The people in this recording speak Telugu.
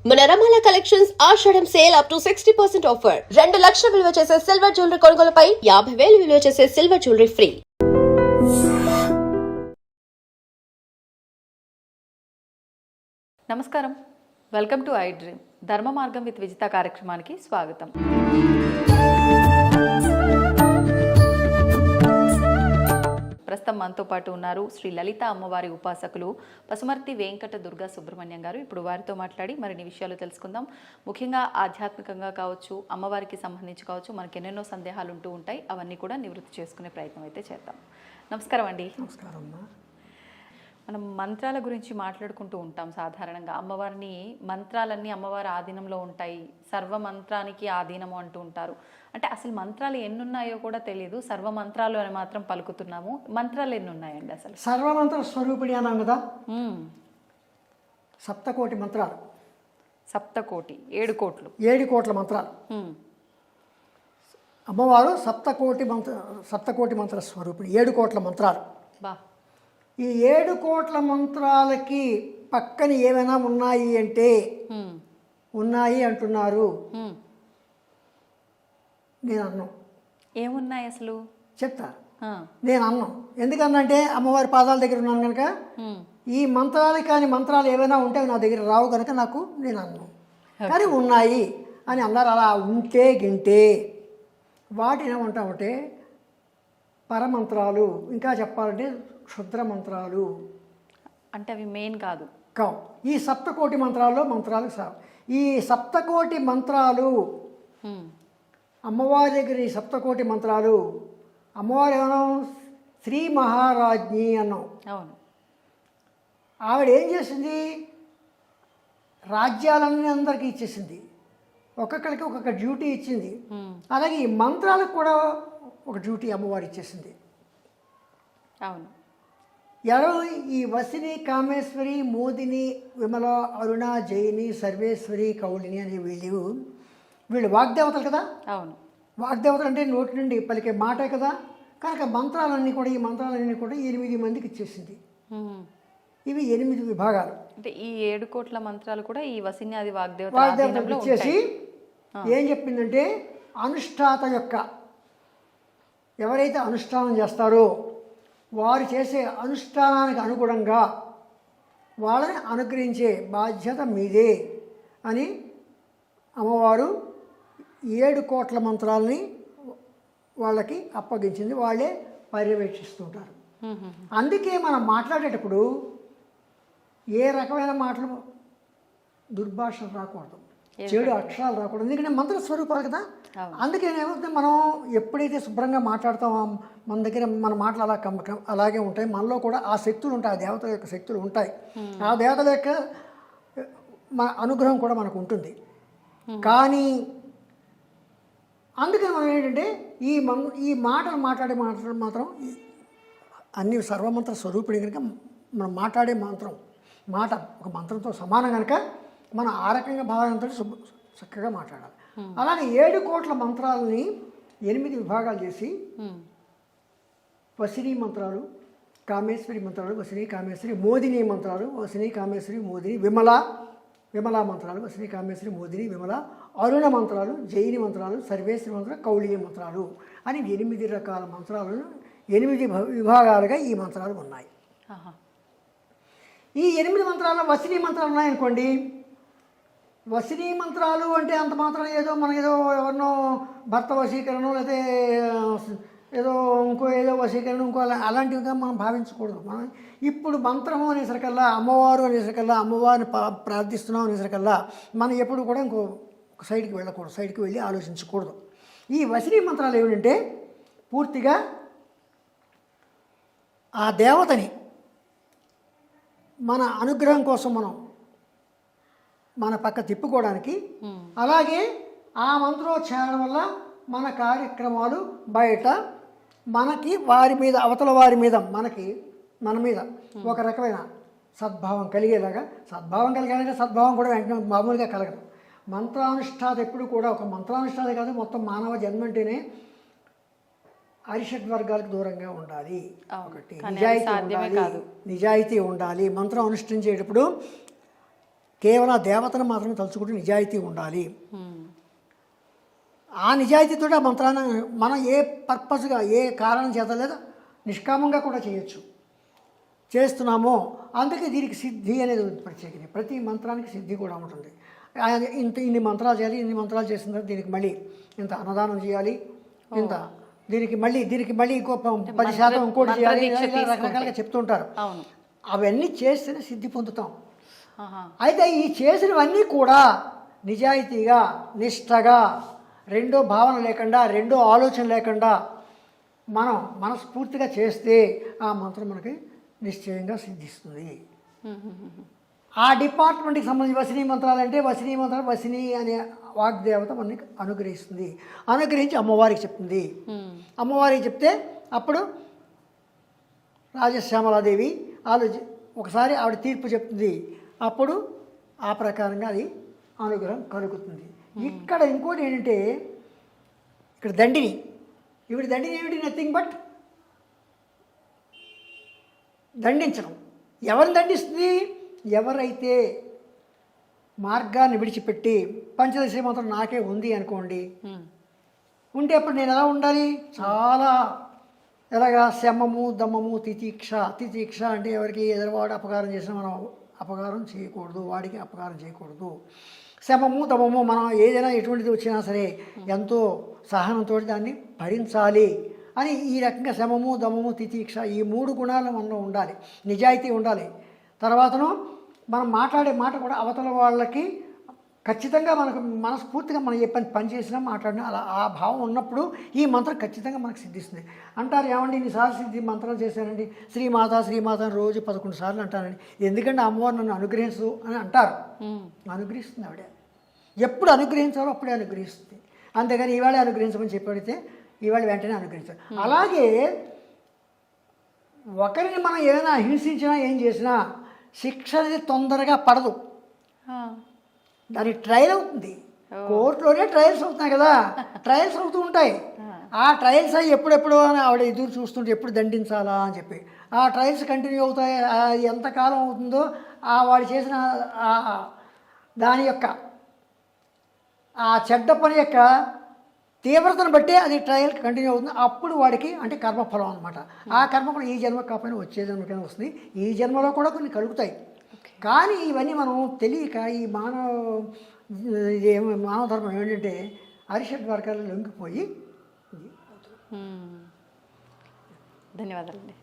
మన రమాల కలెక్షన్స్ ఆషాఢం సేల్ అప్ టు 60% ఆఫర్. 2 లక్షల విలువ చేసే సిల్వర్ జ్యువెలరీ కొనుగోలుపై 50,000 విలువ చేసే సిల్వర్ జ్యువెలరీ ఫ్రీ. నమస్కారం, వెల్కమ్ టు ఐ డ్రీమ్. ధర్మ మార్గం విత్ విజిత కార్యక్రమానికి స్వాగతం. ప్రస్తుతం మనతో పాటు ఉన్నారు శ్రీ లలిత అమ్మవారి ఉపాసకులు పసుమర్తి వెంకట దుర్గా సుబ్రహ్మణ్యం గారు. ఇప్పుడు వారితో మాట్లాడి మరిన్ని విషయాలు తెలుసుకుందాం. ముఖ్యంగా ఆధ్యాత్మికంగా కావచ్చు, అమ్మవారికి సంబంధించి కావచ్చు, మనకి ఎన్నెన్నో సందేహాలు ఉంటూ ఉంటాయి. అవన్నీ కూడా నివృత్తి చేసుకునే ప్రయత్నం అయితే చేద్దాం. నమస్కారం అండి. నమస్కారం అమ్మా. మనం మంత్రాల గురించి మాట్లాడుకుంటూ ఉంటాం. సాధారణంగా అమ్మవారిని మంత్రాలన్నీ అమ్మవారి ఆధీనంలో ఉంటాయి, సర్వ మంత్రానికి ఆధీనము అంటూ ఉంటారు. అంటే అసలు మంత్రాలు ఎన్నున్నాయో కూడా తెలియదు, సర్వ మంత్రాలు అని మాత్రం పలుకుతున్నాము. మంత్రాలు ఎన్ని ఉన్నాయండి అసలు? సర్వమంత్ర స్వరూపిణి అన్నాం కదా, సప్తకోటి మంత్రాలు. సప్తకోటి 7 కోట్లు, 7 కోట్ల మంత్రాలు. అమ్మవారు సప్తకోటి మంత్ర స్వరూపిణి, 7 కోట్ల మంత్రాలు. బా, ఈ 7 కోట్ల మంత్రాలకి పక్కన ఏమైనా ఉన్నాయి అంటే ఉన్నాయి అంటున్నారు. నేను అన్నాం. ఏమున్నాయి అసలు? చెప్తా. నేను అన్నాం. ఎందుకన్నంటే అమ్మవారి పాదాల దగ్గర ఉన్నాను కనుక ఈ మంత్రాలు కానీ మంత్రాలు ఏవైనా ఉంటే నా దగ్గర రావు కనుక నేను అన్నాను. కానీ ఉన్నాయి అని అన్నారు. అలా ఉంటే గింటే వాటిని ఏమంటామంటే పరమంత్రాలు, ఇంకా చెప్పాలంటే క్షుద్ర మంత్రాలు. అంటే అవి మెయిన్ కాదు, కావు. ఈ సప్తకోటి మంత్రాల్లో మంత్రాలు ఈ సప్తకోటి మంత్రాలు అమ్మవారి దగ్గర, ఈ సప్తకోటి మంత్రాలు అమ్మవారు ఏమన్నాం? శ్రీ మహారాజ్ఞి అన్నాం. అవును. ఆవిడ ఏం చేసింది? రాజ్యాలన్నీ అందరికీ ఇచ్చేసింది, ఒక్కొక్కరికి ఒక్కొక్క డ్యూటీ ఇచ్చింది. అలాగే ఈ మంత్రాలకు కూడా ఒక డ్యూటీ అమ్మవారు ఇచ్చేసింది. అవును. ఎవరు? ఈ వసిని, కామేశ్వరి, మోదిని, విమల, అరుణ, జయిని, సర్వేశ్వరి, కౌళిని అనే వీళ్ళు వాగ్దేవతలు కదా. అవును. వాగ్దేవతలు అంటే నోటి నుండి పలికే మాటే కదా. కనుక మంత్రాలన్నీ కూడా, ఈ మంత్రాలన్నీ కూడా 8 మందికి ఇచ్చేసింది. ఇవి 8 విభాగాలు. అంటే ఈ 7 కోట్ల మంత్రాలు కూడా ఈ వసిన్యాది వాగ్దేవతలకు ఇచ్చేసి ఏం చెప్పిందంటే, అనుష్ఠాత యొక్క ఎవరైతే అనుష్ఠానం చేస్తారో వారు చేసే అనుష్ఠానానికి అనుగుణంగా వాళ్ళని అనుగ్రహించే బాధ్యత మీదే అని అమ్మవారు 7 కోట్ల మంత్రాలని వాళ్ళకి అప్పగించింది. వాళ్ళే పర్యవేక్షిస్తుంటారు. అందుకే మనం మాట్లాడేటప్పుడు ఏ రకమైన మాటలు దుర్భాషలు రాకూడదు, చెడు అక్షరాలు రాకూడదు. ఎందుకంటే మంత్ర స్వరూపాలు కదా. అందుకే ఏమవుతుంది, మనం ఎప్పుడైతే శుభ్రంగా మాట్లాడతామో మన దగ్గర మన మాటలు అలాగే ఉంటాయి. మనలో కూడా ఆ శక్తులు ఉంటాయి, ఆ దేవతల యొక్క శక్తులు ఉంటాయి. ఆ దేవతల యొక్క మన అనుగ్రహం కూడా మనకు ఉంటుంది. కానీ అందుకని మనం ఏంటంటే ఈ మాటలు మాట్లాడే మాత్రం అన్ని సర్వమంత్ర స్వరూపిణి కనుక మనం మాట్లాడే మాట ఒక మంత్రంతో సమానం కనుక మనం ఆ రకంగా భావనతో చక్కగా మాట్లాడాలి. అలాగే 7 కోట్ల మంత్రాలని 8 విభాగాలు చేసి వసిని మంత్రాలు, కామేశ్వరి మంత్రాలు, వసిని కామేశ్వరి, మోదిని మంత్రాలు, వసిని కామేశ్వరి, మోదిని, విమల మంత్రాలు, వసిని కామేశ్వరి, మోదిని, విమల, అరుణ మంత్రాలు, జయిని మంత్రాలు, సర్వేశ్వరి మంత్రాలు, కౌళియ మంత్రాలు అని 8 రకాల మంత్రాలను 8 విభాగాలుగా ఈ మంత్రాలు ఉన్నాయి. ఈ 8 మంత్రాల్లో వసిని మంత్రాలు ఉన్నాయనుకోండి. వసిని మంత్రాలు అంటే అంత మాత్రం ఏదో ఎవరినో భర్త వశీకరణ, లేకపోతే ఏదో వశీకరణ, అలాంటివిగా మనం భావించకూడదు. మనం ఇప్పుడు మంత్రము అనేసరికల్లా, అమ్మవారు అనేసరికల్లా, అమ్మవారిని ప్రార్థిస్తున్నాం అనేసరికల్లా మనం ఎప్పుడు కూడా ఇంకో సైడ్కి వెళ్ళకూడదు, సైడ్కి వెళ్ళి ఆలోచించకూడదు. ఈ వసిని మంత్రాలు ఏమిటంటే పూర్తిగా ఆ దేవతని మన అనుగ్రహం కోసం మన పక్క తిప్పుకోవడానికి, అలాగే ఆ మంత్రోచ్చారణ వల్ల మన కార్యక్రమాలు బయట మనకి వారి మీద, అవతల వారి మీద, మన మీద ఒక రకమైన సద్భావం కలిగేలాగా. కలిగాలంటే సద్భావం కూడా వెంటనే మామూలుగా కలగదు. మంత్రానుష్ఠాత ఎప్పుడు కూడా, ఒక మంత్రానుష్ఠాత కాదు, మొత్తం మానవ జన్మ అంటేనే అరిషడ్ వర్గాలకు దూరంగా ఉండాలి. ఒకటి నిజాయితీ ఉండాలి. మంత్రం అనుష్ఠించేటప్పుడు కేవలం దేవతను మాత్రమే తలుచుకుంటూ నిజాయితీ ఉండాలి. ఆ నిజాయితీతో ఆ మంత్రాన్ని మనం ఏ పర్పస్గా ఏ కారణం చేత లేదా నిష్కామంగా కూడా చేయొచ్చు. చేస్తున్నామో అందుకే దీనికి సిద్ధి అనేది ప్రత్యేకత. ప్రతి మంత్రానికి సిద్ధి కూడా ఉంటుంది. ఇన్ని మంత్రాలు చేయాలి, ఇన్ని మంత్రాలు చేసిన తర్వాత దీనికి మళ్ళీ ఇంత అన్నదానం చేయాలి, ఇంత దీనికి మళ్ళీ ఇంకో 10% ఇంకోటి చేయాలి, రకరకాలుగా చెప్తుంటారు. అవన్నీ చేస్తేనే సిద్ధి పొందుతాం. అయితే ఈ చేసినవన్నీ కూడా నిజాయితీగా నిష్టగా రెండో భావన లేకుండా రెండో ఆలోచన లేకుండా మనం మనస్ఫూర్తిగా చేస్తే ఆ మంత్రం మనకి నిశ్చయంగా సిద్ధిస్తుంది. ఆ డిపార్ట్మెంట్కి సంబంధించి వసినీ మంత్రాలు అంటే వసినీ అనే వాగ్దేవత మనకి అనుగ్రహిస్తుంది. అనుగ్రహించి అమ్మవారికి చెప్తుంది. అమ్మవారికి చెప్తే అప్పుడు రాజశ్యామలాదేవి ఒకసారి ఆవిడ తీర్పు చెప్తుంది. అప్పుడు ఆ ప్రకారంగా అది అనుగ్రహం కలుగుతుంది. ఇక్కడ ఇంకోటి ఏంటంటే ఇక్కడ దండిని ఏమిటి నథింగ్ బట్ దండించడం. ఎవరిని దండిస్తుంది? ఎవరైతే మార్గాన్ని విడిచిపెట్టి పంచదశ మాత్రం నాకే ఉంది అనుకోండి, ఉంటే అప్పుడు నేను ఎలా ఉండాలి? చాలా ఎలాగా శమము దమము తితీక్ష అంటే ఎవరికి ఎదురువాడు అపకారం చేసినా మనం అపకారం చేయకూడదు, వాడికి అపకారం చేయకూడదు. శమము దమము మనం ఏదైనా ఎటువంటిది వచ్చినా సరే ఎంతో సహనంతో దాన్ని భరించాలి అని ఈ రకంగా శమము దమము తితీక్ష ఈ 3 గుణాలు మనలో ఉండాలి. నిజాయితీ ఉండాలి. తర్వాతను మనం మాట్లాడే మాట కూడా అవతల వాళ్ళకి ఖచ్చితంగా మనకు మనస్ఫూర్తిగా మనం ఏ పని చేసినా మాట్లాడినా అలా ఆ భావం ఉన్నప్పుడు ఈ మంత్రం ఖచ్చితంగా మనకు సిద్ధిస్తుంది. అంటారు, ఏమండి ఇన్నిసార్లు సిద్ధి మంత్రాలు చేశానండి, శ్రీమాత అని రోజు 11 సార్లు అంటానండి. ఎందుకంటే అమ్మవారు నన్ను అనుగ్రహించు అని అంటారు. అనుగ్రహిస్తుంది ఆవిడ. ఎప్పుడు అనుగ్రహించాలో అప్పుడే అనుగ్రహిస్తుంది. అంతేగాని ఈవేళ అనుగ్రహించమని చెప్పడితే ఈవేళ వెంటనే అనుగ్రహించాలి. అలాగే ఒకరిని మనం ఏదైనా హింసించినా ఏం చేసినా శిక్ష అనేది తొందరగా పడదు. దాని ట్రయల్ అవుతుంది. కోర్టులోనే ట్రయల్స్ అవుతున్నాయి కదా, ట్రయల్స్ అవుతూ ఉంటాయి. ఆ ట్రయల్స్ అవి ఎప్పుడెప్పుడు అని ఆవిడ ఎదురు చూస్తుంటే ఎప్పుడు దండించాలా అని చెప్పి ఆ ట్రయల్స్ కంటిన్యూ అవుతాయి. అది ఎంతకాలం అవుతుందో వాడు చేసిన దాని యొక్క ఆ చెడ్డ పని యొక్క తీవ్రతను బట్టే అది ట్రయల్ కంటిన్యూ అవుతుంది. అప్పుడు వాడికి అంటే కర్మఫలం అనమాట. ఆ కర్మఫలం ఈ జన్మ కాకపోయినా వచ్చే జన్మకైనా వస్తుంది. ఈ జన్మలో కూడా కొన్ని కలుగుతాయి. కానీ ఇవన్నీ మనం తెలియక ఈ మానవ ధర్మం ఏంటంటే అరిషడ్ వర్గాలు లొంగిపోయి. ధన్యవాదాలండి.